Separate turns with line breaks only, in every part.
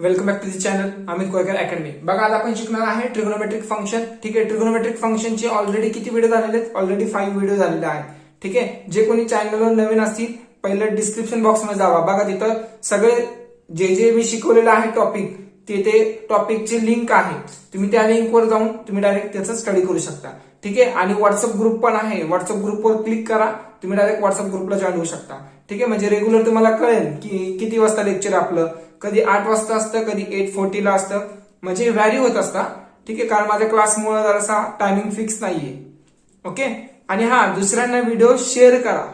Welcome back to the channel Amit Koyakar academy. बघा आज आपण शिकणार आहे ट्रिग्नोमेट्रिक फंक्शन. ठीक आहे, ट्रिग्नोमेट्रिक फंक्शनचे ऑलरेडी किती व्हिडिओ झालेले आहेत? ऑलरेडी 5 व्हिडिओ झालेले आहेत. ठीक आहे, जे कोणी चॅनलवर नवीन असतील पहिलं डिस्क्रिप्शन बॉक्समध्ये जावा. बघा तिथं सगळे जे मी शिकवलेलं आहे टॉपिक ते टॉपिकची लिंक आहे. तुम्ही त्या लिंकवर जाऊन तुम्ही डायरेक्ट त्याचा स्टडी करू शकता. ठीक आहे, आणि व्हॉट्सअप ग्रुप पण आहे. व्हॉट्सअप ग्रुपवर क्लिक करा, तुम्ही डायरेक्ट व्हॉट्सअप ग्रुपला जॉईन होऊ शकता. ठीक आहे, म्हणजे रेग्युलर तुम्हाला कळेल की किती वाजता लेक्चर आपलं. कधी 8 वाजता असतं, कधी 8:40 ला असतं, म्हणजे व्हॅरी होत असतं. ठीक आहे, कारण माझ्या क्लासमुळे जरासा टायमिंग फिक्स नाहीये. ओके, आणि हा दुसऱ्यांना व्हिडिओ शेअर करा.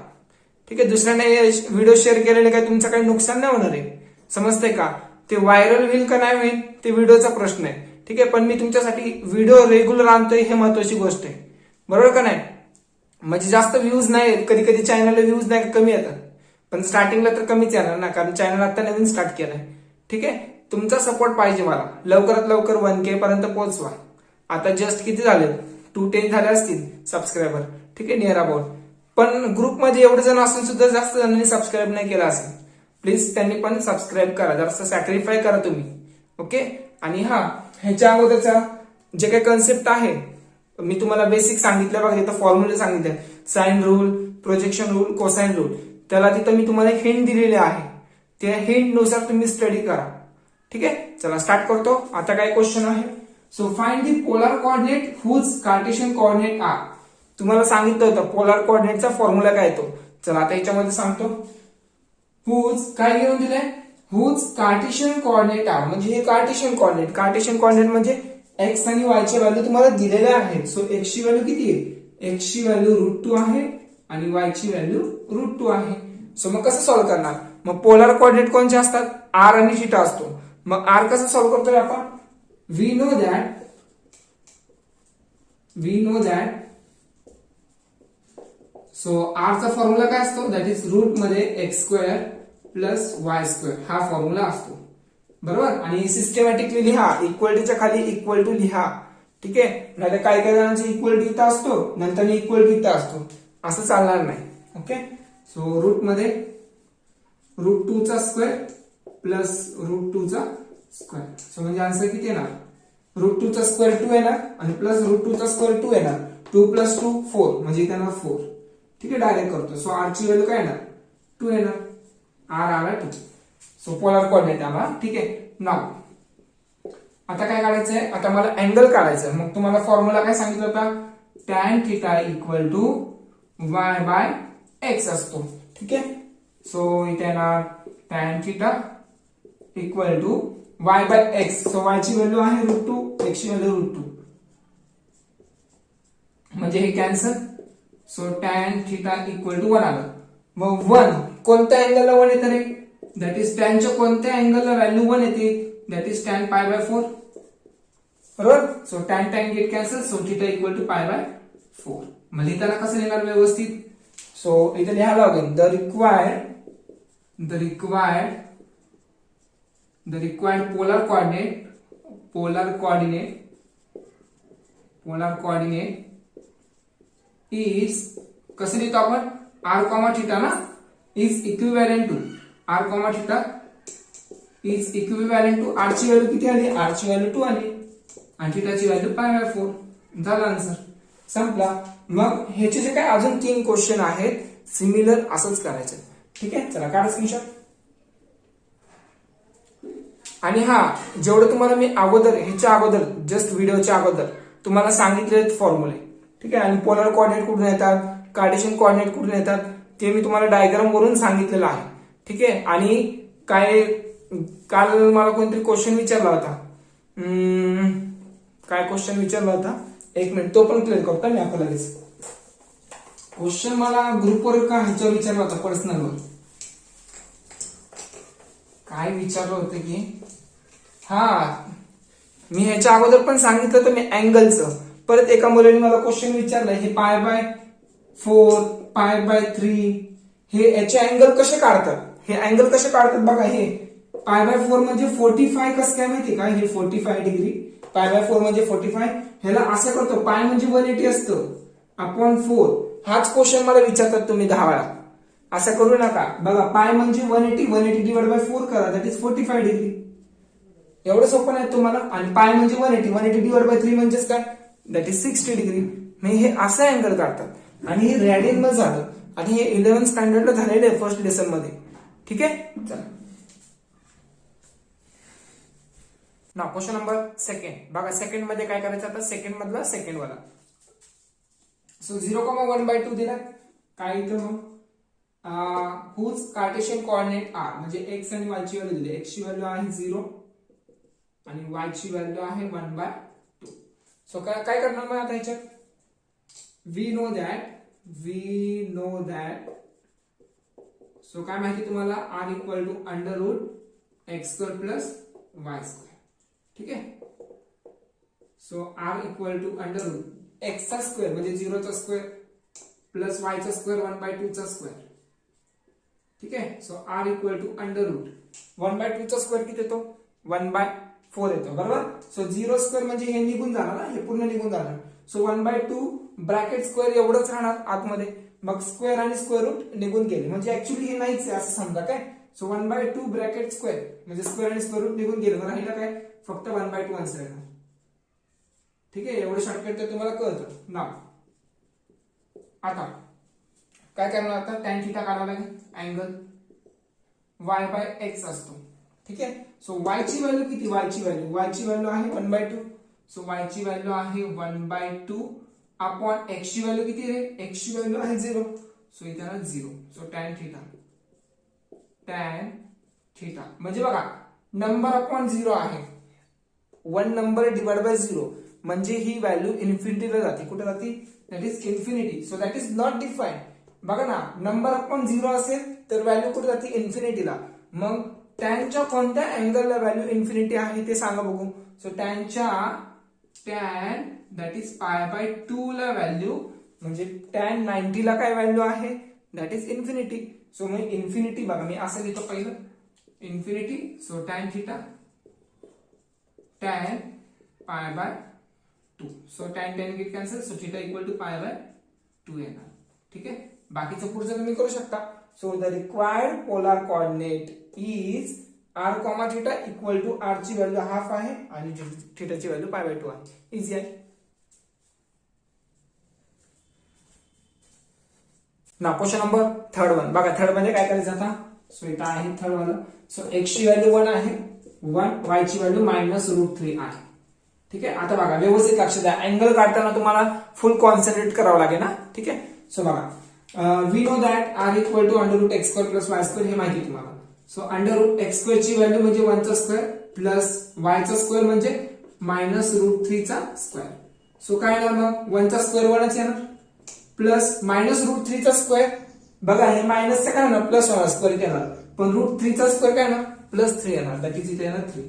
ठीक आहे, दुसऱ्यांना व्हिडिओ शेअर केलेले काही तुमचं काही नुकसान नाही होणार आहे. समजते का? ते व्हायरल होईल का नाही होईल ते व्हिडिओचा प्रश्न आहे. ठीक आहे, पण मी तुमच्यासाठी व्हिडिओ रेग्युलर आणतोय हे महत्वाची गोष्ट आहे. बरोबर का नाही? म्हणजे जास्त व्ह्यूज नाही येत, कधी कधी चॅनलला व्ह्यूज नाही कमी येतात, पण स्टार्टिंगला तर कमीच येणार ना, कारण चॅनल आता नवीन स्टार्ट केलंय. ठीक आहे, तुमचा सपोर्ट पाहिजे मला. लवकरात लवकर 1K पर्यंत पोहोचवा. आता जस्ट किती झाले? 210 झाले असतील सबस्क्रायबर. ठीक आहे, नियर अबाउट. पण ग्रुपमध्ये एवढे जण असून सुद्धा जास्त जणांनी सबस्क्राईब नाही केला असेल. प्लीज त्यांनी पण सबस्क्राईब करा, जरासं सॅक्रिफाय करा तुम्ही. ओके, आणि हा ह्याच्या अगोदरचा जे काही कन्सेप्ट आहे मी तुम्हाला बेसिक सांगितलं. बघा तिथं फॉर्म्युले सांगितले, sine rule, projection rule, cosine rule. त्याला तिथं मी तुम्हाला हिंट दिलेले आहे. त्या हिंट नुसार तुम्ही स्टडी करा. ठीक आहे, चला स्टार्ट करतो. आता काय क्वेश्चन आहे? So find the polar coordinate whose Cartesian coordinate are. तुम्हाला सांगितलं होतं पोलर कोऑर्डिनेटचा फॉर्म्युला काय तो. चला आता याच्यामध्ये सांगतो. हुज काय घेऊन दिलंय? हुज कार्टेशियन कोऑर्डिनेट आर, म्हणजे हे कार्टेशियन कोऑर्डिनेट. कार्टेशियन कोऑर्डिनेट म्हणजे एक्स आणि वाय ची व्हॅल्यू तुम्हाला दिलेल्या आहेत. सो एक्स ची व्हॅल्यू किती आहे? एक्स ची व्हॅल्यू √2 आहे आणि वाय ची व्हॅल्यू √2 आहे. सो मग कसं सॉल्व्ह करणार? मग पोलर कोऑर्डिनेट कोणते असतात? आर आणि थीटा असतो. मग आर कसं सॉल्व्ह करतोय आपण? वी नो दॅट सो आरचा फॉर्म्युला काय असतो? दॅट इज रूट मध्ये x² प्लस y². हा फॉर्म्युला असतो. बरोबर, आणि सिस्टमॅटिकली लिहा. इक्वलिटीच्या खाली इक्वल टू लिहा. ठीक आहे, नाही तर काही काही जणांचा इक्वल टू इथं असतो, नंतर इक्वल टू इथं असतो, असं चालणार नाही. ओके, सो रूट मध्ये √2 चा स्क्वेअर प्लस √2 चा स्क्वेअर. सो म्हणजे आन्सर किती येणार? √2 चा स्क्वेअर 2 येणार आणि प्लस √2 चा स्क्वेअर 2 येणार. 2 + 2 4, म्हणजे इथे येणार 4. ठीक आहे, डायरेक्ट करतो. सो आर ची व्हॅल्यू काय येणार? 2 येणार. आर आला 2. सो पोलर कोऑर्डिनेट आला. ठीक आहे, नाव आता काय काढायचंय? आता मला अँगल काढायचं. मग तुम्हाला फॉर्म्युला काय सांगितलं होता? tan θ = y/x असतो. ठीक आहे, सो इथे येणार tan θ = y/x. सो y ची व्हॅल्यू आहे √2, x ची व्हॅल्यू √2, म्हणजे हे कॅन्सल. सो tan θ = 1 आलं. मग 1 कोणत्या अँगलला 1 येतं रे? दॅट इज tan च्या कोणत्या अँगलला व्हॅल्यू 1 येते? That is tan π/4. बरोबर, so tan get cancel. So θ = π/4. मग लिहिताना कसं लिहिणार व्यवस्थित? सो इथे लिहायला लागेल the required polar coordinate is, कसं लिहितो आपण? r, θ ना, is equivalent to r, θ is equivalent to. r ची व्हॅल्यू किती आली? r ची व्हॅल्यू 2 आली आणि θ ची व्हॅल्यू π/4. झाला आन्सर, संपला. मग ह्याचे जे काय अजून 3 क्वेश्चन आहेत सिमिलर, असंच करायचं. ठीक आहे, चला काढा स्क्रीनशॉट. आणि हा जेवढं तुम्हाला मी ह्याच्या अगोदर जस्ट व्हिडिओच्या अगोदर तुम्हाला सांगितले फॉर्म्युले. ठीक आहे, आणि पोलर कोऑर्डिनेट कुठून येतात, कार्टेशियन कोऑर्डिनेट कुठून येतात ते मी तुम्हाला डायग्राम वरून सांगितलेलं आहे. ठीक आहे, आणि काय काल मला कोणतरी क्वेश्चन विचारला होता. काय क्वेश्चन विचारला होता? 1 मिनिट, तो पण क्लिअर करतो मी आपल्याला लगेच. क्वेश्चन मला ग्रुपवर का ह्याच्यावर विचारला होता, पर्सनलवर. काय विचारलं होतं की मी ह्याच्या अगोदर पण सांगितलं होतं मी अँगलचं. परत एका मुलाने मला क्वेश्चन विचारलाय, हे π/4 π/3 हे याचे अँगल कसे काढतात? हे अँगल कसे काढतात बघा. हे π/4 म्हणजे 45 कसं काय माहिती का? हे 45 डिग्री. π/4 म्हणजे 45. ह्याला असं करतो, पाय म्हणजे 180 असतं अपॉन 4. हाच क्वेश्चन मला विचारतात तुम्ही 10 वेळा. असं करू नका. बघा, पाय म्हणजे 180 / 4 करा, दॅट इज 45 डिग्री. एवढं सोपं नाही तुम्हाला. आणि पाय म्हणजे 180, 180 डिवाइड बाय 3 म्हणजेच काय, दॅट इज 60 डिग्री. म्हणजे हे असं अँगल काढतात आणि हे रॅडियन मध्ये झालं आणि हे 11 स्टँडर्डला झालेलं आहे फर्स्ट लेसन मध्ये. ठीक आहे, चला ना क्वेश्चन नंबर सेकंड. बघा सेकंड मध्ये काय करायचं आता, सेकंड मधला सेकंड वाला. सो 0,1/2 दिला काय इथं मग हुज कार्टेशियन कोऑर्डिनेट आर, म्हणजे एक्स आणि वाय ची व्हॅल्यू दिली. एक्स ची व्हॅल्यू आहे 0 आणि वाय ची व्हॅल्यू आहे 1/2. सो काय करणार मग आता ह्याच्यात, वी नो दॅट सो काय माहिती तुम्हाला, r equal to under root x square plus y square. ठीक आहे, so r equal to under root x चा स्क्वेअर म्हणजे 0 चा स्क्वेअर प्लस वाय चा स्क्वेअर 1/2 चा स्क्वेअर. ठीक आहे, so r equal to under root 1/2 चा स्क्वेअर किती येतो, 1/4 येतो. बरोबर. सो 0 स्क्वेअर म्हणजे हे निघून जाणार ना, हे पूर्ण निघून जाणार. सो 1/2 ब्रॅकेट स्क्वेअर एवढंच राहणार आतमध्ये. मग स्क्वेअर आणि स्क्वेअर रूट निघून गेले म्हणजे ऍक्च्युली हे नाहीच आहे असं समजा काय. सो 1/2 ब्रॅकेट स्क्वेअर म्हणजे स्क्वेअर आणि स्क्वेअर रूट निघून गेले, राहिलं काय फक्त 1/2 आन्सर येणार. ठीक आहे, एवढं शॉर्टकट तर तुम्हाला कळतं ना. आता काय करणार, आता टॅन थिटा काढावा लागेल. अँगल y बाय एक्स असतो. ठीक आहे, सो y ची व्हॅल्यू किती, y ची व्हॅल्यू आहे 1/2. सो y ची व्हॅल्यू आहे 1/2 अपॉन x ची व्हॅल्यू किती आहे, x ची व्हॅल्यू आहे 0. सो इथे आहे 0. सो टॅन थिटा म्हणजे बघा नंबर अपॉन 0 आहे, 1 नंबर डिवाइड बाय 0 म्हणजे ही व्हॅल्यू इन्फिनिटीला जाते. कुठे जाते, that is infinity. So that is not defined. बघा ना, नंबर अपॉन 0 असेल तर व्हॅल्यू कुठे जाते, इन्फिनिटीला. मग टॅनच्या कोणत्या अँगलला व्हॅल्यू इन्फिनिटी आहे ते सांगा बघू. सो टॅन दॅट इज π/2 ला व्हॅल्यू म्हणजे टॅन 90 ला काय व्हॅल्यू आहे, दॅट इज इन्फिनिटी. सो मग इन्फिनिटी बघा मी असं लिहितो पहिलं infinity. So tan theta tan π/2. So tan get cancel. So theta equal to π/2 येणार. ठीक आहे, बाकीचं पुढचं तुम्ही करू शकता. So the required polar coordinate is r, theta equal to r ची व्हॅल्यू हाफ आहे आणि थिटाची व्हॅल्यू π/2 आहे. इझी आहे ना. क्वेश्चन नंबर थर्ड वन बघा. थर्ड मध्ये काय करायचं आता, सो इथं आहे थर्ड वाला. सो x ची व्हॅल्यू 1 आहे, 1 y ची व्हॅल्यू -√3 आहे. ठीक आहे, आता बघा व्यवस्थित लक्ष द्या. अँगल काढताना तुम्हाला फुल कॉन्सन्ट्रेट करावं लागेल ना. ठीक आहे, सो बघा we know that r equal to under root x square plus y square हे माहिती तुम्हाला. So under root x square ची व्हॅल्यू म्हणजे 1 चा स्क्वेअर प्लस वाय चा स्क्वेअर म्हणजे -√3 चा स्क्वेअर. सो काय येणार मग 1 चा स्क्वेअर 1च येणार प्लस -√3 चा स्क्वेअर. बघा हे मायनसचं काय होणार, प्लस होणार, स्क्वेअर येणार. पण √3 चा स्क्वेअर काय येणार, +3 येणार. दॅट इज इथे येणार 3.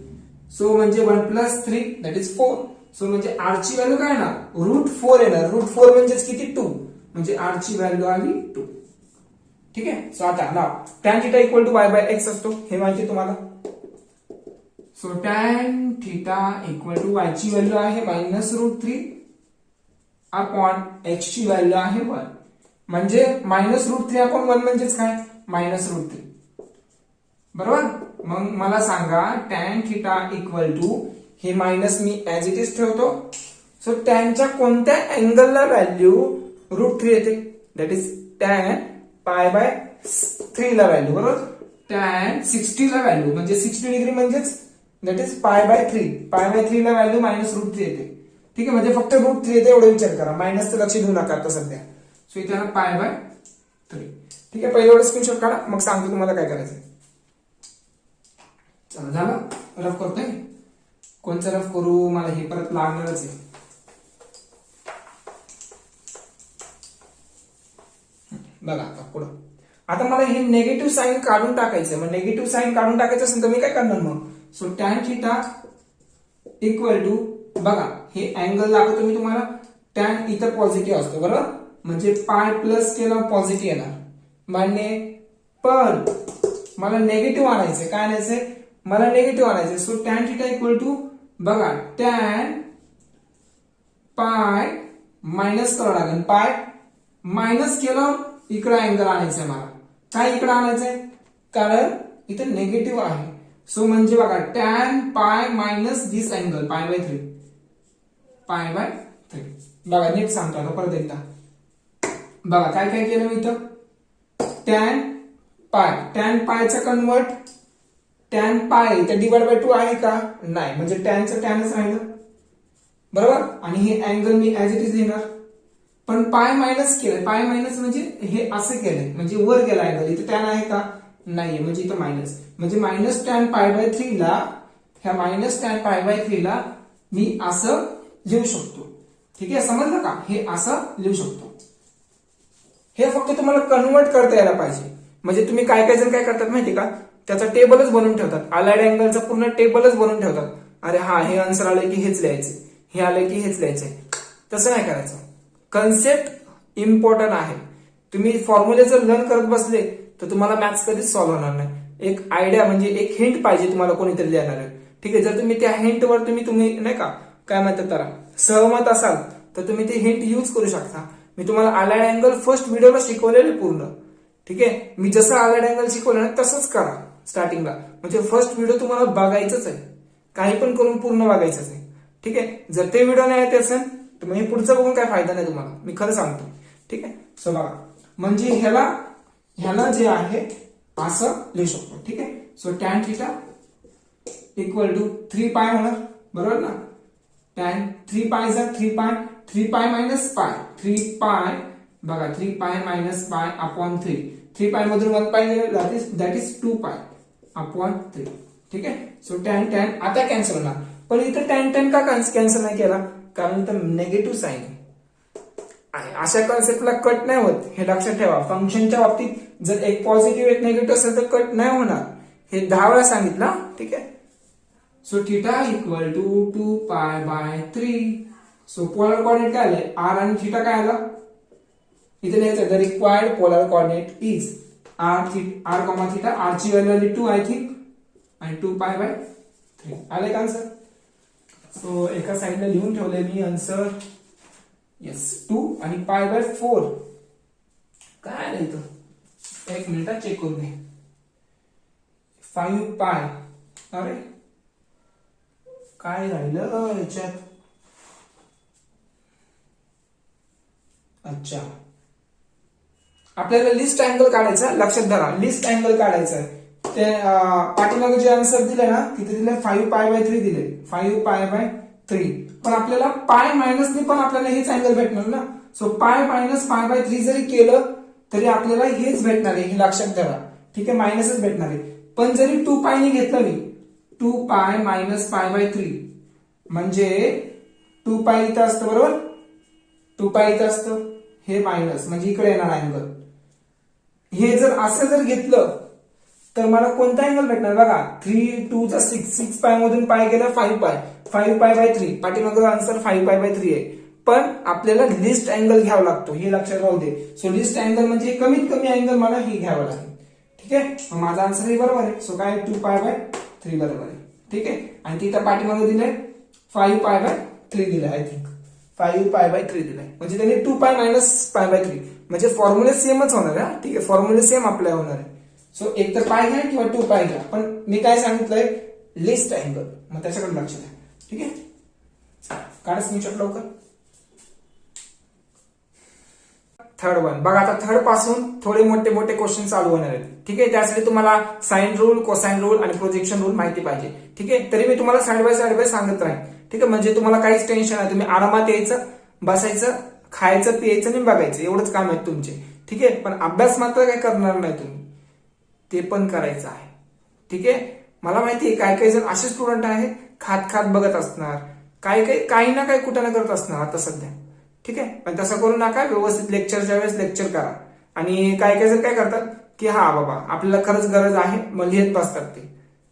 सो म्हणजे 1 + 3 दॅट इज 4. सो म्हणजे r ची व्हॅल्यू काय येणार, √4 येणार. √4 म्हणजेच किती, 2. म्हणजे r ची व्हॅल्यू आली 2. ठीक आहे, सो आता नाव tan theta equal to y/x असतो हे माहिती तुम्हाला. So tan theta equal to y ची व्हॅल्यू आहे -√3 अपॉन x ची व्हॅल्यू आहे 1. म्हणजे -√3 अपॉन 1 म्हणजेच काय, -√3. बरोबर. मग मला सांगा टॅन थिटा इक्वल टू हे minus me as it is ठेवतो. सो टॅनच्या कोणत्या अँगलला व्हॅल्यू √3 येते, दॅट इज टॅन π/3 ला व्हॅल्यू. बरोबर. टॅन 60 ला व्हॅल्यू म्हणजे 60 डिग्री म्हणजेच दॅट इज π/3. π/3 ला व्हॅल्यू -√3 येते. ठीक आहे, म्हणजे फक्त √3 येते एवढं विचार करा. मायनसचं लक्ष देऊ नका आता सध्या. सो इथे π/3. ठीक आहे, पहिलं एवढं स्क्रीनशॉट काढा, मग सांगतो तुम्हाला काय करायचं. चला झालं, रफ करतोय. कोणचं रफ करू, मला हे परत लागणारच आहे. बघा आता पुढं. आता मला हे निगेटिव्ह साईन काढून टाकायचं. मग निगेटिव्ह साईन काढून टाकायचं असेल तर मी काय करणार मग. So tan theta equal to बघा हे अँगल दाखवतो मी तुम्हाला. टॅन इथं पॉझिटिव्ह असतो बरोबर, म्हणजे पाय प्लस केला पॉझिटिव्ह येणार मान्य. पण मला नेगेटिव्ह आणायचंय. काय आणायचंय, मला नेगेटिव्ह आणायचंय. So tan theta equal to बघा टॅन पाय मायनस करावं लागेल. पाय मायनस केलं इकडे अँगल आणायचंय मला. काय इकडे आणायचंय, कारण इथे नेगेटिव्ह आहे सो म्हणजे बघा tan pi minus this angle pi by 3. Pi by 3. बघा नीट सांगतो आता परत एकदा. बघा काय काय केलं मी इथं. tan पायचा कन्वर्ट tan पाय तर डिवाइड बाय 2 आहे का नाही, म्हणजे टॅनचं टॅनच राहिलं बरोबर. आणि हे angle me as it is लिहिणार. पण पाय मायनस केलं, पाय मायनस म्हणजे हे असं केलंय म्हणजे वर गेला अँगल. इथे टॅन आहे का नाहीये, म्हणजे इथं मायनस, म्हणजे मायनस टॅन पाय बाय 3 ला, ह्या मायनस टॅन पाय बाय 3 ला मी असं लिहू शकतो. ठीक आहे, समजलं का. हे असं लिहू शकतो. हे फक्त तुम्हाला कन्वर्ट करता यायला पाहिजे. म्हणजे तुम्ही काय काय जण काय करतात माहिती का, त्याचा टेबलच बनवून ठेवतात. अलाइड अँगलचा पूर्ण टेबलच बनवून ठेवतात. अरे हा हे आन्सर आलंय की हेच लिहायचं, हे आलंय की हेच लिहायचंय. तसं नाही करायचं. कन्सेप्ट इम्पॉर्टंट आहे. तुम्ही फॉर्म्युले जर लर्न करत बसले तर तुम्हाला मॅथ्स कधीच सॉल्व्ह होणार नाही. एक आयडिया म्हणजे एक हिंट पाहिजे तुम्हाला कोणीतरी देणार आहे. ठीक आहे, जर तुम्ही त्या हिंटवर तुम्ही नाही का काय म्हणतात त्याला सहमत असाल तर तुम्ही ते हिंट यूज करू शकता. मी तुम्हाला अलाइड अँगल फर्स्ट व्हिडिओला शिकवलेले पूर्ण. ठीक आहे, मी जसं अलाइड अँगल शिकवलं ना तसंच करा स्टार्टिंगला. म्हणजे फर्स्ट व्हिडिओ तुम्हाला बघायचंच आहे, काही पण करून पूर्ण बघायचंच आहे. ठीक आहे, जर ते व्हिडिओ नाही येत असेल तर मग हे पुढचं बघून काय फायदा नाही तुम्हाला, मी खरं सांगतो. ठीक आहे, सो बघा म्हणजे ह्याला जे आहे असं लिहू शकतो. ठीक आहे, so tan theta equal to 3 pi होणार बरोबर ना. टॅन 3 पाय जा 3 पाय मायनस पाय 3 पाय बघा 3 पाय मायनस पाय अपॉन 3 पाय मधून 1 पाय गेलं दॅट इज 2 पाय अपॉन 3. ठीक आहे, सो टॅन आता कॅन्सल होणार. पण इथं टॅन का कॅन्सल नाही केला, कारण इथं निगेटिव्ह साईन आहे. अशा कॉन्सेप्टला कट नाही होत, हे लक्षात ठेवा. फंक्शनच्या बाबतीत जर एक पॉझिटिव्ह एक निगेटिव्ह असेल तर कट नाही होणार. हे 10 वेळा सांगितलं. ठीक आहे, so theta equal to 2 pi by 3. So polar coordinate काय आले आर आणि थिटा काय आला इथे लिहायचं. The required polar coordinate is r theta. R ची व्हॅल्यू आली 2 आय थिंक आणि 2 पाय बाय 3 आले का आन्सर. सो एका साइडला लिहून ठेवले मी आन्सर. येस 2 आणि पाय बाय 4 काय आलं इथं. एक मिनिट चेक करून घे. 5 पाय अरे काय राहिलं याच्यात. अच्छा, आपल्याला लिस्ट अँगल काढायचा. लक्षात धरा लिस्ट अँगल काढायचा आहे. ते पाठीमागे जे आन्सर दिले ना तिथे दिले 5 पाय बाय 3 दिले 5 पाय बाय 3. पण आपल्याला पाय मायनसने पण आपल्याला हेच अँगल भेटणार ना. So pi minus pi by 3 जरी केलं तरी आपल्याला हेच भेटणार आहे, हे लक्षात धरा. ठीक आहे, मायनसच भेटणार आहे. पण जरी 2 पायने घेतलं मी 2 पाय मायनस पाय बाय 3 म्हणजे 2 पाय इथं असतं बरोबर. 2 पाय इथं असतं, हे मायनस म्हणजे इकडे येणार अँगल. हे जर असं जर घेतलं तर मला कोणता अँगल भेटणार बघा. 3 2 जा 6 पाय मधून पाय गेला 5 पाय बाय 3. पाठीमागं आन्सर 5 पाय बाय 3 आहे. पण आपल्याला लिस्ट अँगल घ्यावा लागतो, हे लक्षात राहू दे. सो लिस्ट अँगल म्हणजे कमीत कमी अँगल मला हे घ्यावं लागेल. ठीक आहे, माझा आन्सर हे बरोबर आहे. सो काय 2 पाय बाय 3 बरोबर आहे. ठीक आहे, आणि तिथं पाठीमागं दिलंय 5 पाय बाय 3 दिलंय आय थिंक 5 पाय बाय 3 दिलाय. म्हणजे त्यांनी 2 पाय मायनस पाय बाय 3 म्हणजे फॉर्म्युले सेमच होणार आहे. ठीक आहे, फॉर्म्युले सेम अप्लाय होणार आहे. सो एक तर पाय घ्या किंवा 2 पाय घ्या, पण मी काय सांगितलंय लिस्ट अँगल, मग त्याच्याकडे लक्ष द्या. ठीक आहे, काढा स्क्रीनशॉट लवकर. थर्ड वन बघा. आता थर्ड पासून थोडे मोठे क्वेश्चन चालू होणार आहेत. ठीक आहे, त्यासाठी तुम्हाला साइन रूल कोसाइन रूल आणि प्रोजेक्शन रूल माहिती पाहिजे. ठीक आहे, तरी मी तुम्हाला साइड बाय सांगत राहीन. ठीक आहे, म्हणजे तुम्हाला काहीच टेन्शन नाही. तुम्ही आरामात यायचं, बसायचं, खायचं, प्यायचं आणि बघायचं, एवढंच काम आहे तुमचे. ठीक आहे, पण अभ्यास मात्र काय करणार नाही तुम्ही, ते पण करायचं आहे. ठीक आहे, मला माहिती आहे काही जण असे स्टुडंट आहेत खात बघत असणार, काही ना काही कुठं ना करत असणार आता सध्या. ठीक आहे, पण तसं करू नका. व्यवस्थित लेक्चरच्या वेळेस लेक्चर करा. आणि काही जण काय करतात की हा बाबा आपल्याला खरंच गरज आहे मग लिहित बसतात ते.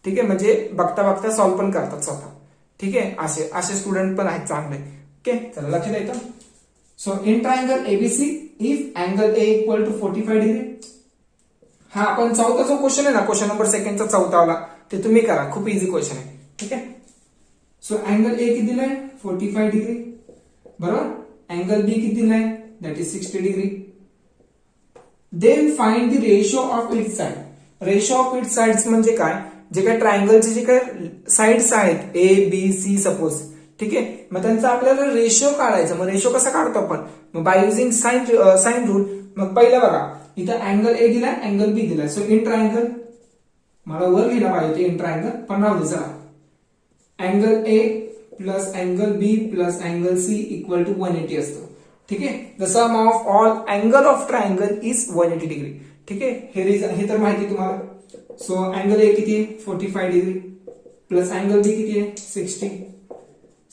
ठीक आहे, म्हणजे बघता सॉल्व्ह पण करतात स्वतः. ठीक आहे, असे स्टुडंट पण आहेत चांगले. ओके, चला लक्ष द्यायचं. So in triangle ABC if angle A equal to 45 degree. हा आपण चौथा जो क्वेश्चन आहे ना, क्वेश्चन नंबर सेकंडचा चौथावाला, ते तुम्ही करा. खूप इझी क्वेश्चन आहे. ठीक आहे, सो अँगल ए किती दिलाय 45 डिग्री बरोबर. अँगल बी किती दिलाय that is 60 degree. Then find the ratio of it side. Ratio of it sides म्हणजे काय, जे काही ट्रायंगलचे जे काही साइड्स आहेत ए बी सी सपोज, ठीक आहे, मग त्यांचा आपल्याला रेशो काढायचा. मग रेशो कसा काढतो आपण? मग बाय युझिंग साइन रूल. मग पहिलं बघा, इथं अँगल ए दिला, अँगल बी दिला. सो इन ट्रायंगल, मला वर लिहिला पाहिजे इन ट्रायंगल, पण राहू दे चला. Angle A plus angle B plus angle C equal to 180 असतो. ठीक आहे, the sum of all angle of triangle is 180 degree. ठीक आहे, हे तर माहिती तुम्हाला. सो अँगल ए किती आहे? 45 डिग्री प्लस अँगल बी किती आहे? 60,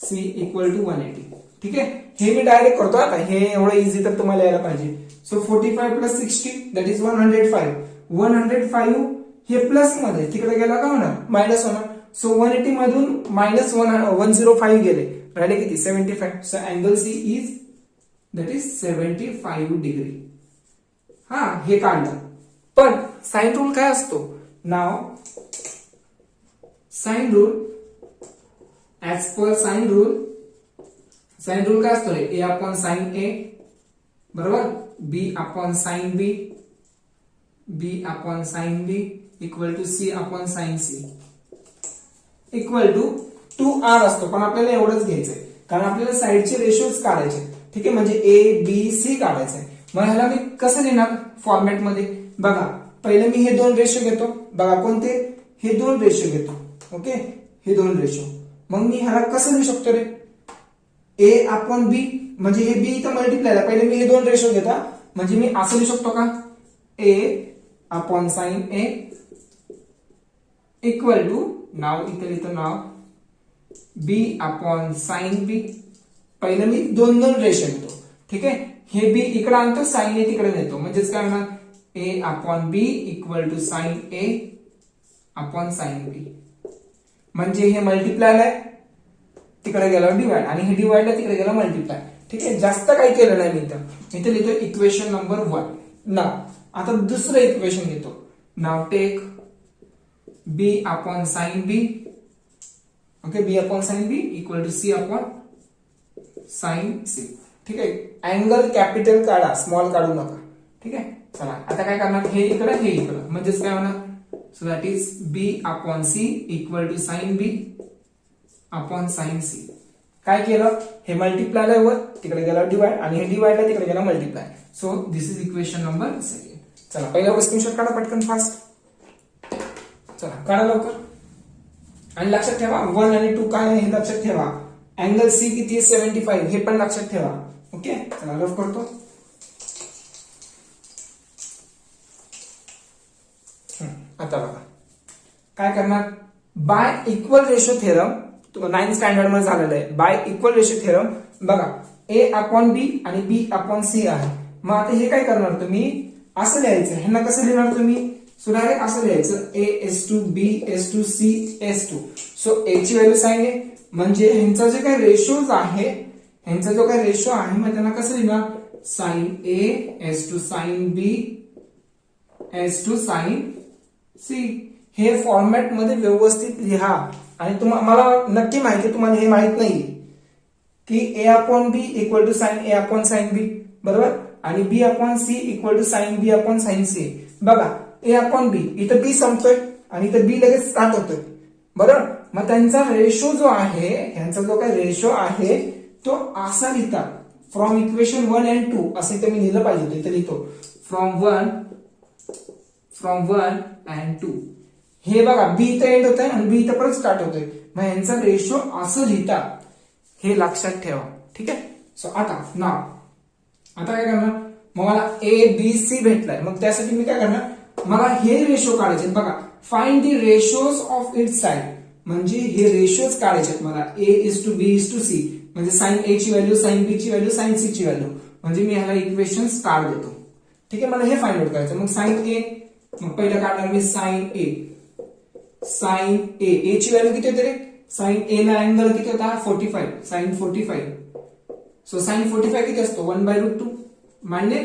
सी इक्वल टू 180. ठीक आहे, हे मी डायरेक्ट करतो आता, हे एवढं इझी तर तुम्हाला यायला पाहिजे. So 45 plus 60 that is 105. 105 हे प्लस मध्ये तिकडे गेला का होणार? मायनस होणार. सो 180 मधून मायनस 105 गेले, राहिले किती? 75. So angle C is that is 75 degree. हा, हे काढलं. पण साइन रूल काय असतो? नाव sine rule, as per sine rule काय असतो? ए अपॉन साइन ए बरोबर, B upon sine B, B upon sine B equal to C upon sine C equal to 2r असतो. पण आपल्याला एवढंच घ्यायचंय, कारण आपल्याला साइडचे रेशोज काढायचे. ठीक आहे, म्हणजे ए बी सी काढायचंय. मग ह्याला मी कसं लिहिणार फॉर्मॅट मध्ये? बघा, पहिले मी हे दोन रेशो घेतो. बघा कोणते? हे दोन रेशो घेतो. ओके, हे दोन रेशो. मग मी ह्याला कसं लिहू शकतो रे? ए अपॉन बी, म्हणजे हे बी इथं मल्टिप्लाय. पहिले मी हे दोन रेशो घेता, म्हणजे मी असं लिहू शकतो का? A upon sine A equal to, नाव इथं नाव बी अपॉन साइन बी. पहिले मी दोन रेशो घेतो. ठीक आहे, हे बी इकडे आणतो, साइन ए तिकडे नेतो. म्हणजेच काय होणार? A upon B equal to sine A upon sine B. म्हणजे हे मल्टिप्लाय आहे, तिकडे गेला डिवाइड, आणि हे डिवाइडला तिकडे गेला मल्टिप्लाय. ठीक आहे, जास्त काही केलं नाही मी इथं लिहितो इक्वेशन नंबर 1. नाव आता दुसरं इक्वेशन घेतो. नाव take B upon sine B. Okay, B upon sine B equal to C upon sine C. ठीक आहे, अँगल कॅपिटल काढा, स्मॉल काढू नका. ठीक आहे, चला आता काय करणार? हे इकडं, म्हणजेच काय होणार? So that is B upon C equal to sine B upon sine C. काय केलं? हे मल्टिप्लाय वर, तिकडे गेला डिवाइड, आणि हे डिवाइडला तिकडे गेला multiply. So this is equation number 2. चला पहिला स्क्रीनशॉट काढा पटकन फास्ट. चला काढा लवकर, आणि लक्षात ठेवा 1 आणि 2 काय आहे हे लक्षात ठेवा. अँगल सी किती आहे? 75, हे पण लक्षात ठेवा. ओके, चला रफ करतो. आता बघा काय करणार? By equal ratio theorem 9th standard मध्ये झालेलं आहे. बाय इक्वल रेशो थेरम बघा, ए अपॉन बी आणि बी अपॉन सी आहे. मग आता हे काय करणार तुम्ही? असं लिहायचं. ह्यांना कसं लिहिणार तुम्ही? सो डायरेक्ट असं लिहायचं A/2 B/2 C/2. सो ए ची व्हॅल्यू साइन ए, म्हणजे ह्यांचा जे काही रेशोज आहे, ह्यांचा जो काही रेशो आहे, मग त्यांना कसं लिहिणार? Sine A/2 sine B/2 sine C. हे फॉर्मॅट मध्ये व्यवस्थित लिहा. आणि मला नक्की माहिती, तुम्हाला हे माहित नाही की A upon B equal to sine A upon sine B बरोबर, आणि B upon C equal to sine B upon sine C. बघा, ए अपॉन बी, इथं बी संपतोय आणि इथं बी लगेच स्टार्ट होतोय बरोबर. मग त्यांचा रेशो जो आहे, ह्यांचा जो काही रेशो आहे तो असा लिहितात. फ्रॉम इक्वेशन 1 and 2 असं इथं मी लिहिलं पाहिजे. इथं लिहितो फ्रॉम 1 and 2. हे बघा, बी इथं एंड होत आहे आणि बी इथं परत स्टार्ट होतोय. मग यांचा रेशो असं लिहितात, हे लक्षात ठेवा. ठीक आहे, सो आता काय करणार? मग मला ए बी सी भेटलाय. मग त्यासाठी मी काय करणार? मला हे रेशो काढायचे. बघा, find the ratios of its side, म्हणजे हे रेशोज काढायचे मला. A/B/C, म्हणजे साइन ए ची व्हॅल्यू, साइन बी ची व्हॅल्यू, साइन सी ची व्हॅल्यू. म्हणजे मी ह्याला इक्वेशन स्टार देतो. ठीक आहे, मला हे फाइंड आउट करायचं. मग साइन ए, मग पहिलं काढणार मी साइन ए. ए ची व्हॅल्यू किती होते रे? साइन ए ला अँगल किती होता? 45, साइन 45. सो साइन 45 किती असतो? 1/√2, मान्य?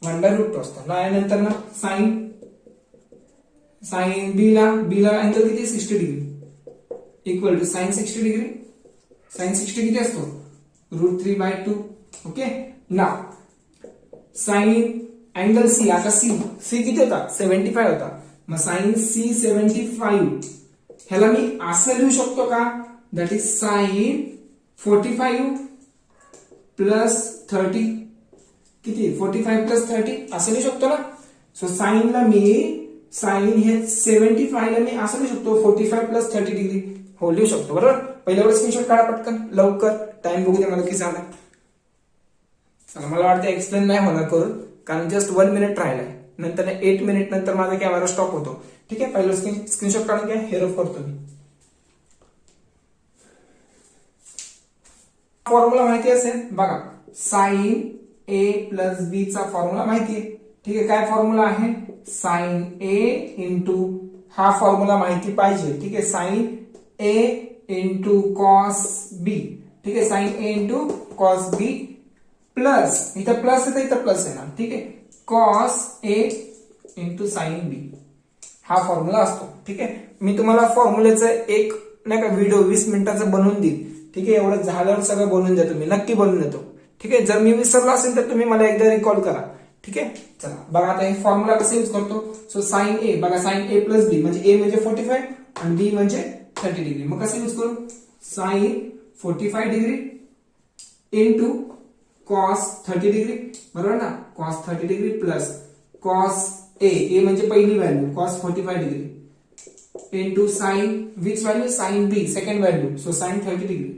1/√2 असतो. नंतर ना साइन बी ला अँगल किती? 60 degree equal to sine 60 degree. Sine 60 किती असतो? √3/2. ओके, साइन अँगल सी, आता सी किती होता? 75 होता. मग साइन सी 75 ह्याला मी असं लिहू शकतो का, दॅट इज साइन 45 प्लस 30, किती 45 प्लस 30 असं लिहू शकतो ना. सो साइनला मी साइन हे 75 ला मी असं लिहू शकतो 45 प्लस 30 डिग्री हो लिहू शकतो. बरोबर, पहिल्यावर स्क्रीनशॉट काढा पटकन लवकर, टाइम बघू दे मला किती झाला. चला मला वाटतं एक्सप्लेन नाही होणार करून, कारण जस्ट 1 मिनिट राहिलाय, नंतर 8 मिनिट नंतर माझा कॅमेरा स्टॉप होतो. ठीक आहे, पहिलं स्क्रीनशॉट काढून घ्या, हे रफ करतो मी. फॉर्म्युला माहिती असेल बघा, साइन ए प्लस बी चा फॉर्म्युला माहिती आहे. ठीक आहे, काय फॉर्म्युला आहे, साइन ए इंटू, हा फॉर्म्युला माहिती पाहिजे. ठीक आहे, साइन ए इंटू कॉस बी. ठीक आहे, साइन ए इंटू कॉस बी प्लस, इथं प्लस आहे इथं प्लस येणार. ठीक आहे, कॉस ए इंटू साइन बी हा फॉर्म्युला असतो. ठीक आहे, मी तुम्हाला फॉर्म्युलेचं एक नाही का व्हिडिओ 20 मिनिटाचा बनवून देईल. ठीक आहे, एवढं झाल्यावर सगळं बनवून देतो मी, नक्की बनवून देतो. ठीक आहे, जर मी विसरलो असेल तर तुम्ही मला एकदा रिकॉल करा. ठीक आहे, चला बघा आता हे फॉर्म्युला कसं यूज करतो. सो साइन ए बघा, साइन ए प्लस बी म्हणजे ए म्हणजे 45 आणि बी म्हणजे 30 डिग्री. मग कसं यूज करू, sine 45 degree into cos 30 degree, बरोबर ना, cos 30 degree plus cos A म्हणजे पहिली value cos 45 degree into sine which value, sine B second value, so sine 30 degree.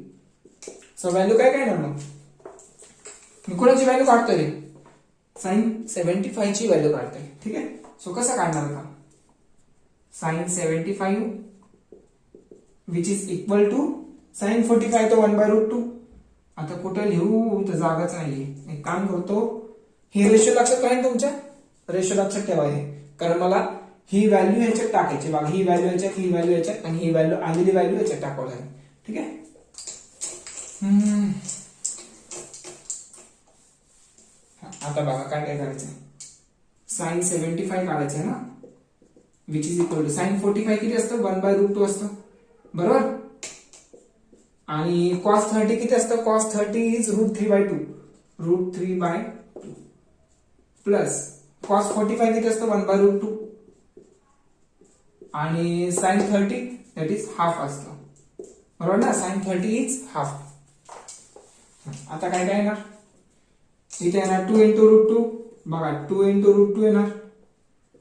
So value काय काय ना, मग मी कोणाची व्हॅल्यू काढतोय रे, साइन 75 ची व्हॅल्यू काढतोय. ठीक आहे, सो कसं काढणार का, sine 75 which is equal to sine 45 तो 1/√2. आता कुठे लिहू, तर जागाच नाहीये. एक काम करतो, हे रेशो लक्षात राहील तुमच्या, रेशो लक्षात ठेवा हे, कारण मला ही व्हॅल्यू ह्याच्यात टाकायची बघा, ही व्हॅल्यू ह्याच्यात, ही व्हॅल्यू ह्याच्यात आणि ही व्हॅल्यू आलेली व्हॅल्यू ह्याच्यात टाकावं लागेल. ठीक आहे, आता बघा काय काय करायचं, साइन 75 काढायचं ना, which is equal to sine 45 किती असतं, 1/√2 असतं. बरोबर, आणि कॉस 30 किती असतं, कॉस 30 इज √3/2, √3/2 प्लस कॉस 45 किती असतं, 1/√2 आणि साइन 30 दॅट इज हाफ असतं. बरोबर ना, साइन 30 इज हाफ. आता काय काय येणार, इथे येणार 2 × √2 बघा, 2 × √2 येणार.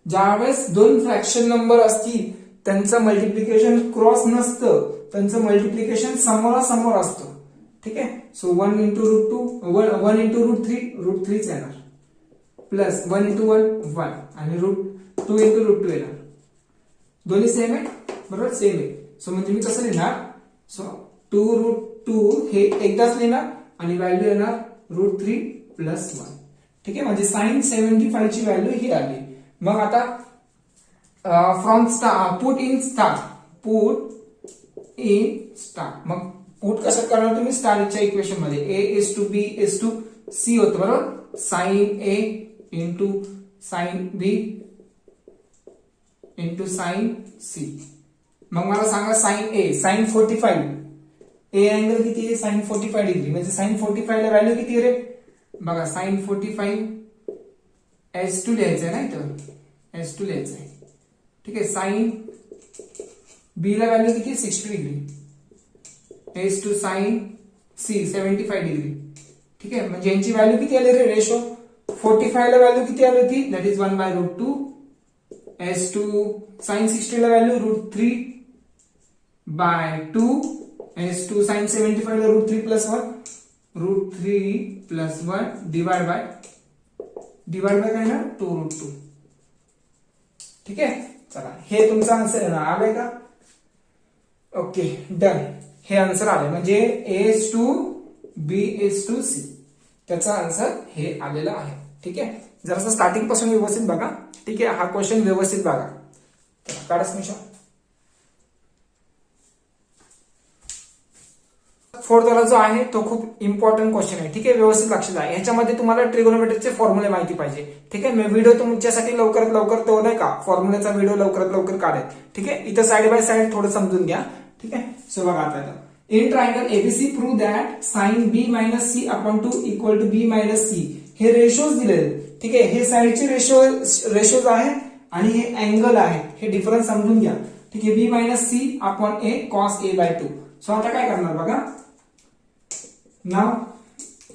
ज्यावेळेस दोन फ्रॅक्शन नंबर असतील त्यांचं मल्टिप्लिकेशन क्रॉस नसतं, त्यांचं मल्टिप्लिकेशन समोरासमोर असतं. ठीक आहे, सो 1 × √2 1 × √3 येणार प्लस 1 × 1 1 आणि √2 × √2 येणार. दोन्ही सेम आहे, बरोबर सेम आहे. सो म्हणजे मी कसं लिहिणार, सो 2√2 हे एकदाच लिहिणार आणि व्हॅल्यू येणार √3 प्लस 1. ठीक आहे, म्हणजे साइन 75 ची व्हॅल्यू ही आली. मग आता from star, put in star, put in star. मग पुट कसं करणार तुम्ही, स्टारच्या इक्वेशन मध्ये A/B/C होतं, बरोबर, sine A into sine B into sine C. मग मला सांगा sine A, sine 45, A angle किती आहे, साइन 45 डिग्री, म्हणजे साइन 45 ला व्हॅल्यू किती आहे रे, बघा साइन 45 S2 लिहायचंय ना, इथं S2 लिहायचंय. ठीक आहे, साइन B ला व्हॅल्यू किती, 60 degree, S2 sign C 75 degree. ठीक आहे, म्हणजे यांची व्हॅल्यू किती आली रे, रेशो 45 ला व्हॅल्यू किती आली होती, दॅट इज 1/√2. S2 साइन 60 ला व्हॅल्यू √3/2, S2 साइन 75 ला √3 प्लस 1, √3 प्लस 1 डिवाइड बाय काय ना 2√2. ठीक आहे, चला हे तुमचा आन्सर आहे ना, आलाय का, ओके डन. हे आन्सर आले, म्हणजे A/B/C त्याचा आन्सर हे आलेला आहे. ठीक आहे, जरासं स्टार्टिंग पासून व्यवस्थित बघा. ठीक आहे, हा क्वेश्चन व्यवस्थित बघा, काढा स्क्रीनशॉट. फोर्थ वाला जो आहे तो खूप इम्पॉर्टंट क्वेश्चन आहे. ठीक आहे, व्यवस्थित लक्ष द्या, ह्याच्यामध्ये तुम्हाला ट्रिगोनोमेट्रीचे फॉर्म्युले माहिती पाहिजे. ठीक आहे, मी व्हिडिओ तुमच्यासाठी लवकरात लवकर तो नाही का फॉर्म्युलेचा व्हिडिओ लवकरात लवकर काढेल. ठीक आहे, इथं साइड बाय साइड थोडं समजून घ्या. ठीक आहे, सो बघा आता in triangle ABC prove that sine B-C/2 equal to B-C हे रेशोज दिले. ठीक आहे, हे साइडचे रेशोज आहे आणि हे अँगल आहे, हे डिफरन्स समजून घ्या. ठीक आहे, बी minus C upon A cos A by 2. So आता काय करणार बघा, नाव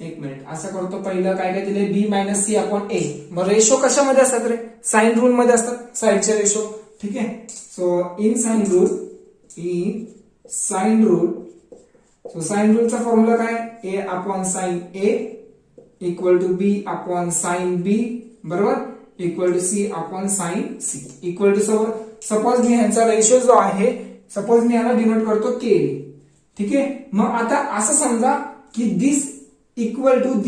एक मिनिट असं करतो. पहिलं काय काय दिले, बी मायनस सी अपॉन ए. मग रेशो कशामध्ये असतात रे, साइन रूल मध्ये असतात, साइडचे रेशो. ठीक आहे, so in sine rule, so sine रूलचा फॉर्म्युला काय, A upon sine A equal to B upon sine B बरोबर, equal to C upon sine C, equal to suppose मी ह्यांचा रेशो जो आहे, सपोज मी ह्याला डिनोट करतो के. ठीक आहे, मग आता असं समजा की this equal to K,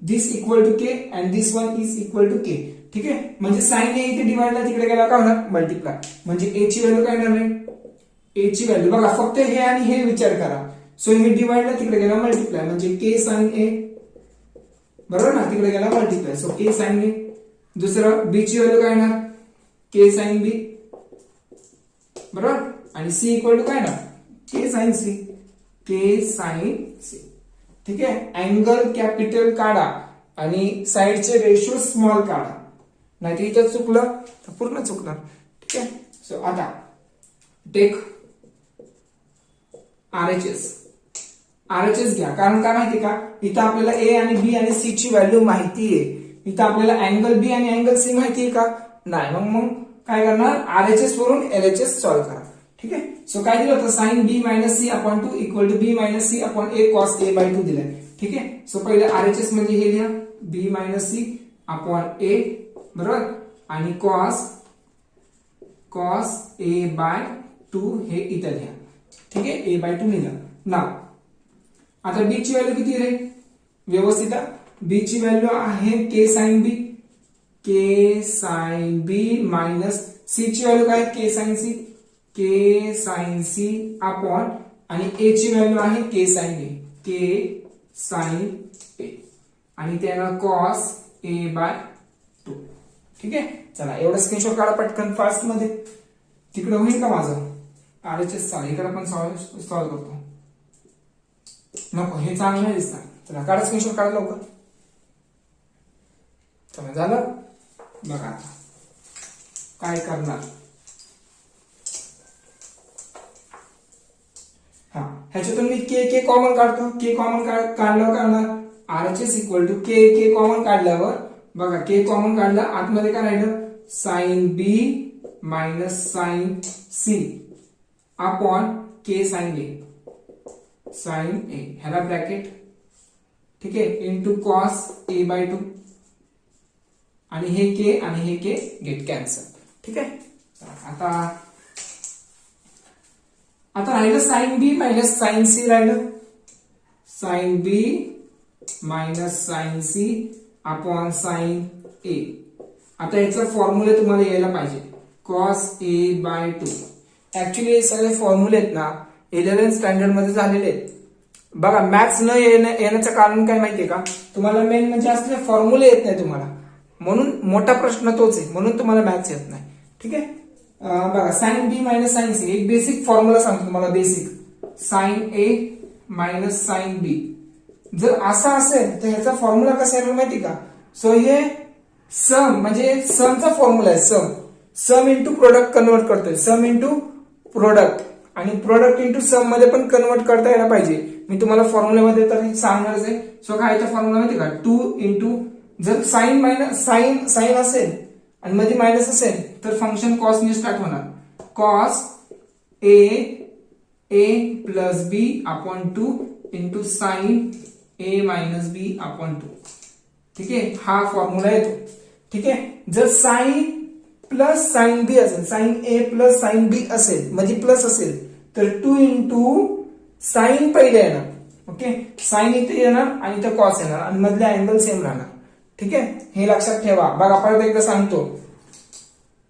this equal to K and this one is equal to K. ठीक आहे, म्हणजे साइन ए इथे डिवाइडला तिकडे गेला काय होणार, मल्टिप्लाय. म्हणजे ए ची व्हॅल्यू काय येणार आहे, ए ची व्हॅल्यू बघा, फक्त हे आणि हे विचार करा. सो हे डिवाइडला तिकडे गेला मल्टिप्लाय, म्हणजे के साइन ए बरोबर ना, तिकडे गेला मल्टिप्लाय. सो के साइन ए. दुसरं बी ची व्हॅल्यू काय येणार, के साइन बी बरोबर, आणि सी इक्वल टू काय ना, के साइन सी, के साइन सी. ठीक आहे, अँगल कॅपिटल काढा आणि साइडचे रेशो स्मॉल काढा, नाही तर इथं चुकलं तर पूर्ण चुकणार. ठीक आहे, सो आता टेक RHS घ्या. कारण काय माहिती का, इथं आपल्याला ए आणि बी आणि सी ची व्हॅल्यू माहिती आहे. इथं आपल्याला अँगल बी आणि अँगल सी माहिती आहे का, नाही. मग काय करणार, RHS वरून LHS सॉल्व्ह करा. ठीक आहे, सो काय दिलं होतं, sine B minus C upon 2 equal to B minus C upon A cos A by 2 दिलाय. ठीक आहे, सो पहिले RHS म्हणजे हे लिहा, बी मायनस सी अपॉन ए बरोबर, आणि कॉस ए बाय 2 हे इथं लिहा. ठीक आहे, ए बाय 2 लिहिला. नाव आता बी ची व्हॅल्यू किती रे, व्यवस्थित बी ची व्हॅल्यू आहे के साइन बी मायनस सी ची व्हॅल्यू काय, के साइन सी अपॉन, आणि ए ची व्हॅल्यू आहे के साइन ए, आणि त्याला कॉस ए बाय 2. ठीक आहे, चला एवढं स्क्रीनशॉट काढा पटकन फास्ट मध्ये. तिकडे होईल का माझं RHS चालेल, इकडे आपण सॉल्व्ह करतो. नको, हे चांगलं नाही दिसणार. चला काढा स्क्रीनशॉट, काढा लवकर. चला झालं बघा, आता काय करणार, हा ह्याच्यातून मी के कॉमन काढतो. के कॉमन काढल्यावर काय होणार, RHS equal to k common काढल्यावर बघा, के कॉमन काढलं, आतमध्ये काय राहिलं, sine B minus sine C upon k sine A, ह्याला ब्रॅकेट. ठीक आहे, इंटू कॉस ए बाय 2, आणि हे के गेट कॅन्सल. ठीक आहे, आता राहिलं sine B minus sine C राहिलं, sine B minus sine C upon sine A. आता याचा फॉर्म्युला तुम्हाला यायला पाहिजे, कॉस ए बाय 2. ऍक्च्युली हे सगळे फॉर्म्युले आहेत ना 11th स्टँडर्ड मध्ये झालेले आहेत. बघा, मॅथ्स न येण्याचं कारण काय माहितीये का, तुम्हाला मेन म्हणजे असले फॉर्म्युले येत नाही तुम्हाला, म्हणून मोठा प्रश्न तोच आहे, म्हणून तुम्हाला मॅथ्स येत नाही. ठीक आहे, बघा sign B minus sine C, एक बेसिक फॉर्म्युला सांगतो तुम्हाला, basic sign A minus sine B. जर असा असेल तर ह्याचा फॉर्म्युला कसा आहे माहिती का, सो हे सम म्हणजे समचा फॉर्म्युला आहे, सम इंटू प्रोडक्ट कन्वर्ट करतोय, सम इंटू प्रोडक्ट, आणि प्रोडक्ट इंटू सम मध्ये पण कन्वर्ट करता यायला पाहिजे. मी तुम्हाला फॉर्म्युल्यामध्ये तर सांगणारच आहे. सो काय तर फॉर्म्युला माहिती का, 2 इंटू, जर साइन मायनस साइन असेल आणि मध्ये मायनस असेल तर फंक्शन कॉसने स्टार्ट होणार, cos A plus B upon 2 into sine A minus B upon 2. ठीक आहे, हा फॉर्म्युला येतो. ठीक आहे, जर साइन प्लस साइन बी असेल, साइन ए प्लस साइन बी असेल म्हणजे प्लस असेल तर 2 इंटू साइन पहिले येणार. ओके, साइन इथे येणार आणि इथे कॉस येणार आणि मधले अँगल सेम राहणार. ठीक आहे, हे लक्षात ठेवा. बघा परत एकदा सांगतो,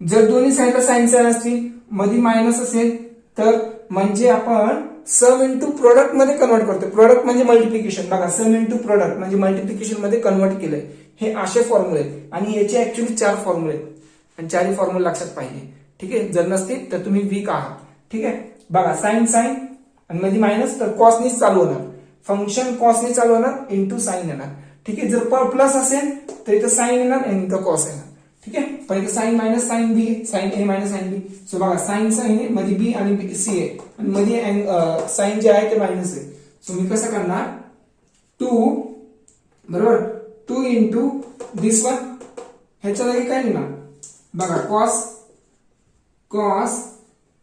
जर दोन्ही साईडला साइन साइन असतील, मध्ये मायनस असेल तर म्हणजे आपण सम इंटू प्रोडक्ट मध्ये कन्वर्ट करतो. प्रोडक्ट म्हणजे मल्टिप्लिकेशन. बघा, सम इंटू प्रोडक्ट म्हणजे मल्टिप्लिकेशन मध्ये कन्वर्ट केलंय. हे असे फॉर्म्युले आहेत आणि याचे ऍक्च्युली 4 फॉर्म्युले आहेत आणि 4ही फॉर्म्युले लक्षात पाहिजे. ठीक आहे, जर नसतील तर तुम्ही वीक आहात. ठीक आहे, बघा साइन आणि मध्ये मायनस तर कॉसनीच चालू होणार, फंक्शन कॉसने चालू होणार, इंटू साइन येणार. ठीक आहे, जर प्लस असेल तर इथं साइन येणार आणि इथं कॉस येणार. ठीक आहे. पण इथे sign minus sine B, sign A minus sine B. So बघा साइन साइन आहे, मध्ये बी आणि सी आहे, आणि मध्ये साइन जे आहे ते मायनस आहे. सो मी कसं करणार, 2 बरोबर 2 इंटू दिस वन, ह्याच्या जागी काय लिहिणार बघा, कॉस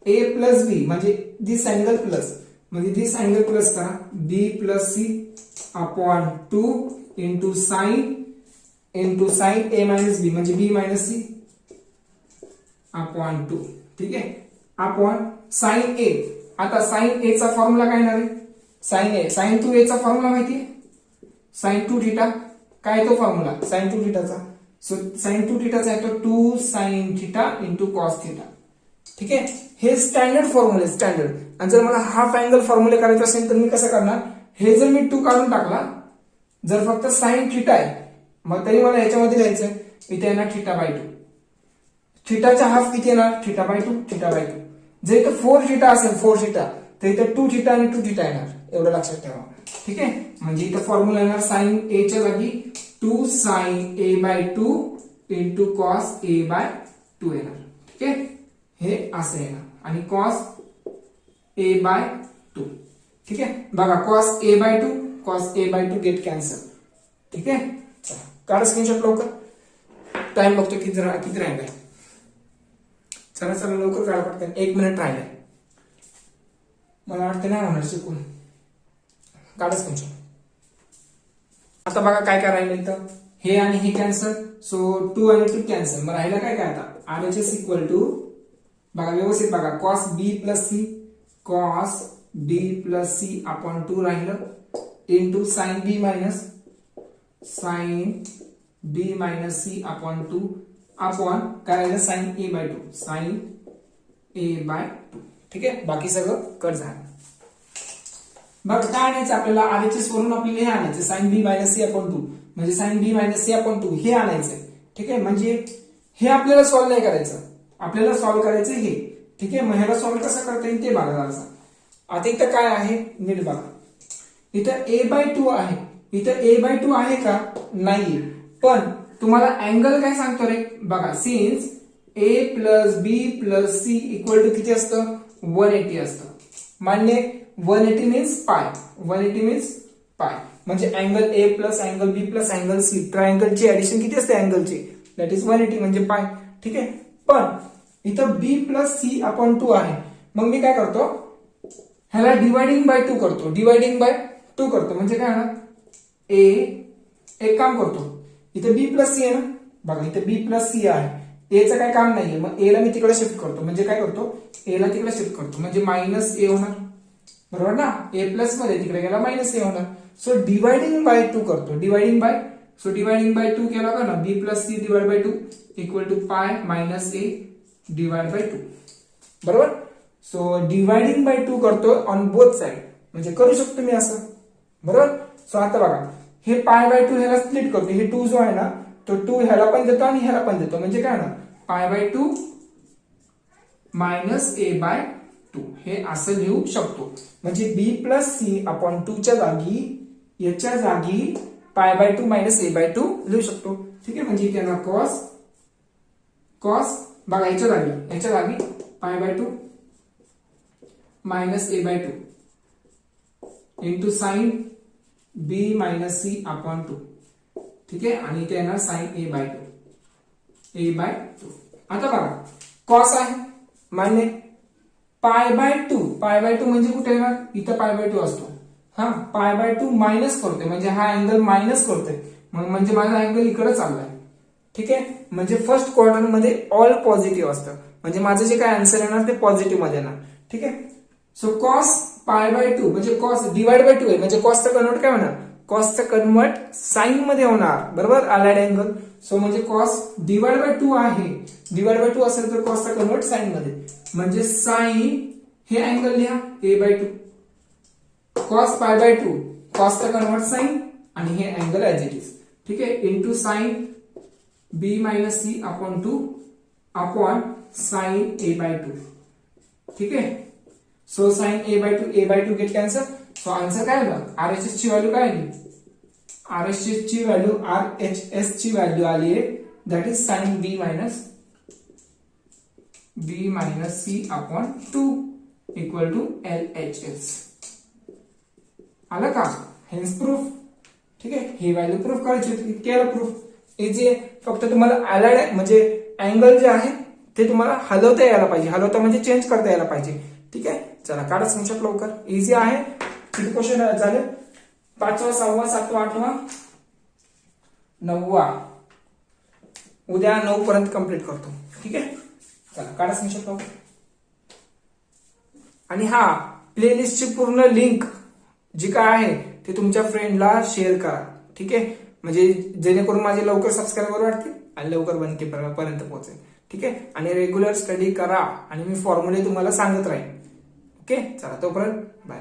ए प्लस बी म्हणजे दिस अँगल प्लस, म्हणजे दिस अँगल प्लस करा, B plus C upon 2 into sine A minus B म्हणजे बी मायनस सी अपॉन 2. ठीक आहे. Upon sine A. आता साइन ए चा फॉर्म्युला काय येणार आहे, साइन 2 चा फॉर्म्युला माहिती आहे, साइन 2 थीटा. काय तो फॉर्म्युला साइन 2 थीटाचा. सो साइन 2 थीटाचा आहे तो 2 sine theta into cos theta. ठीक आहे. हे स्टँडर्ड फॉर्म्युले, स्टँडर्ड. आणि जर मला हाफ अँगल फॉर्म्युले करायचे असेल तर मी कसं करणार, हे जर मी 2 काढून टाकला, जर फक्त साइन थीटा आहे मग तरी मला ह्याच्यामध्ये लिहायचं, इथे येणार थीटा बाय 2. थीटाचा हाफ किती येणार, थीटा बाय 2, थीटा बाय 2. जर इथं 4 थीटा असेल, 4 थीटा, तर इथं 2 थीटा आणि 2 थीटा येणार, एवढं लक्षात ठेवा. ठीक आहे. म्हणजे इथं फॉर्म्युला येणार साइन ए च्या जागी 2 sign A by 2 into cos A by 2 येणार. ठीक आहे. हे असं येणार, आणि कॉस ए बाय 2. ठीक आहे. बघा cos A by 2 get cancel. ठीक आहे. काढा स्क्रीनशॉट लवकर, टाइम बघतो किती राहिलाय. चला लवकर काढा पटकन, 1 मिनिट राहिलाय. मला वाटतं नाही होणार शिकून. काढा स्क्रीनशॉट. आता बघा काय काय राहिलं इथं, हे आणि हे कॅन्सल. सो 2 आणि 2 कॅन्सल. मग राहिलं काय काय आता, RHS इक्वल टू बघा व्यवस्थित बघा, कॉस बी प्लस सी अपॉन 2 राहिलं into sine B minus C upon 2 upon काय राहिलं साइन ए बाय 2. ठीक आहे. बाकी सगळं कट झालं. बघ काय आणायचं आपल्याला, RHS वरून आपल्याला हे आणायचं sign B minus C upon 2, म्हणजे sign B minus C upon 2 हे आणायचंय. ठीक आहे. म्हणजे हे आपल्याला सॉल्व्ह नाही करायचं, आपल्याला सॉल्व्ह करायचं हे. ठीक आहे. मग ह्याला सॉल्व्ह कसं करता येईल ते बघा जरासं. आता इथं काय आहे नीट बघा, इथं ए बाय 2 आहे, इथं ए बाय 2 आहे का, नाहीये. पण तुम्हाला अँगल काय सांगतो रे बघा, since A plus B plus C equal to किती असतं, 180 असतं. मान्य. 180 मीन्स पाय, म्हणजे angle A plus angle B plus angle C, ट्रायंगलची ऍडिशन किती असते अँगलची, दॅट इज 180 म्हणजे पाय. ठीक आहे. पण इथं बी प्लस सी अपॉन 2 आहे, मग मी काय करतो, ह्याला डिवायडिंग बाय 2 करतो. म्हणजे काय होणार, एक काम करतो, इथे बी प्लस सी आहे ना, बघा इथे बी प्लस सी आहे, एचं काय काम नाहीये, मग ए ला मी तिकडे शिफ्ट करतो. म्हणजे काय करतो, ए ला तिकडे शिफ्ट करतो, म्हणजे मायनस ए होणार, बरोबर ना. ए प्लस मध्ये तिकडे गेला मायनस ए होणार. सो डिवायडिंग बाय 2 करतो, डिवायडिंग बाय 2 केला का ना, B plus C divide by 2 equal to pi minus A divide by 2. बरोबर. सो डिवायडिंग बाय 2 करतो ऑन बोथ साइड, म्हणजे करू शकतो मी असं. बरोबर. सो आता बघा, हे पाय बाय 2 ह्याला स्प्लिट करतो, हे 2 जो आहे ना तो 2 ह्याला पण देतो आणि ह्याला पण देतो, म्हणजे काय ना पाय बाय 2 मायनस ए बाय 2 हे असं लिहू शकतो. म्हणजे बी प्लस सी अपॉन 2 च्या जागी याच्या जागी pi by 2 minus A by 2 लिहू शकतो. ठीक आहे. म्हणजे इथे ना कॉस बघा याच्या जागी pi by 2 minus A by 2 into sine B minus C upon 2. ठीक आहे. आणि इथे येणार साइन ए बाय 2. आता बघा कॉस आहे मान्य, पाय बाय 2 म्हणजे कुठे येणार, इथं पाय बाय 2 असतो. हा पाय बाय 2 मायनस करतोय, म्हणजे हा अँगल मायनस करतोय, म्हणजे माझा अँगल इकडे चाललाय. ठीक आहे. म्हणजे फर्स्ट क्वाड्रंट मध्ये ऑल पॉझिटिव्ह असतं, म्हणजे माझं जे काय आन्सर येणार ते पॉझिटिव्ह मध्ये येणार. ठीक आहे. सो कॉस पाय बाय 2 म्हणजे कॉस डिवाइड बाय 2 आहे, म्हणजे कॉसचं कन्वर्ट काय होणार, कॉसचं कन्वर्ट साइन मध्ये होणार. बरोबर. Allied angle. सो म्हणजे कॉस डिवाइड बाय 2 आहे, डिवाइड बाय 2 असेल तर कॉसचा कन्वर्ट साइन मध्ये, म्हणजे साइन हे अँगल लिहा A by 2, cos pi by 2 कॉसचा कन्वर्ट साइन, आणि हे अँगल ऍज इट इज. ठीक आहे. Into sine B minus C upon 2 upon sine A by 2. ठीक आहे. So sine A by 2 get cancel. So answer काय आलं, RHS ची व्हॅल्यू काय आली, RHS ची व्हॅल्यू आली आहे that is sine B minus C upon 2 equal to LHS. आलं का? Hence proof. ठीक आहे, ही व्हॅल्यू प्रूफ करायची होती. केलं प्रूफ. इझी आहे. फक्त तुम्हाला अलाइड म्हणजे अँगल जे आहे ते तुम्हाला हलवता यायला पाहिजे. हलवता म्हणजे चेंज करता यायला पाहिजे. ठीक आहे, चला काढा स्क्रीनशॉट लवकर. इझी आहे. किती क्वेश्चन झाले? 5वा, 6वा, 7वा, 8वा, 9वा. उद्या 9 पर्यंत कंप्लीट करतो. ठीक आहे, चला काढा स्क्रीनशॉट लवकर. आणि हा प्लेलिस्टची पूर्ण लिंक जी काय आहे ते तुमच्या फ्रेंडला शेअर करा. ठीक आहे, म्हणजे जेणेकरून माझे लवकर सबस्क्रायबर वाढतील आणि लवकर 1K पर्यंत पोहोचेल. ठीक आहे, आणि रेग्युलर स्टडी करा आणि मी फॉर्म्युले तुम्हाला सांगत राहीन. ओके, चला तोपर्यंत बाय.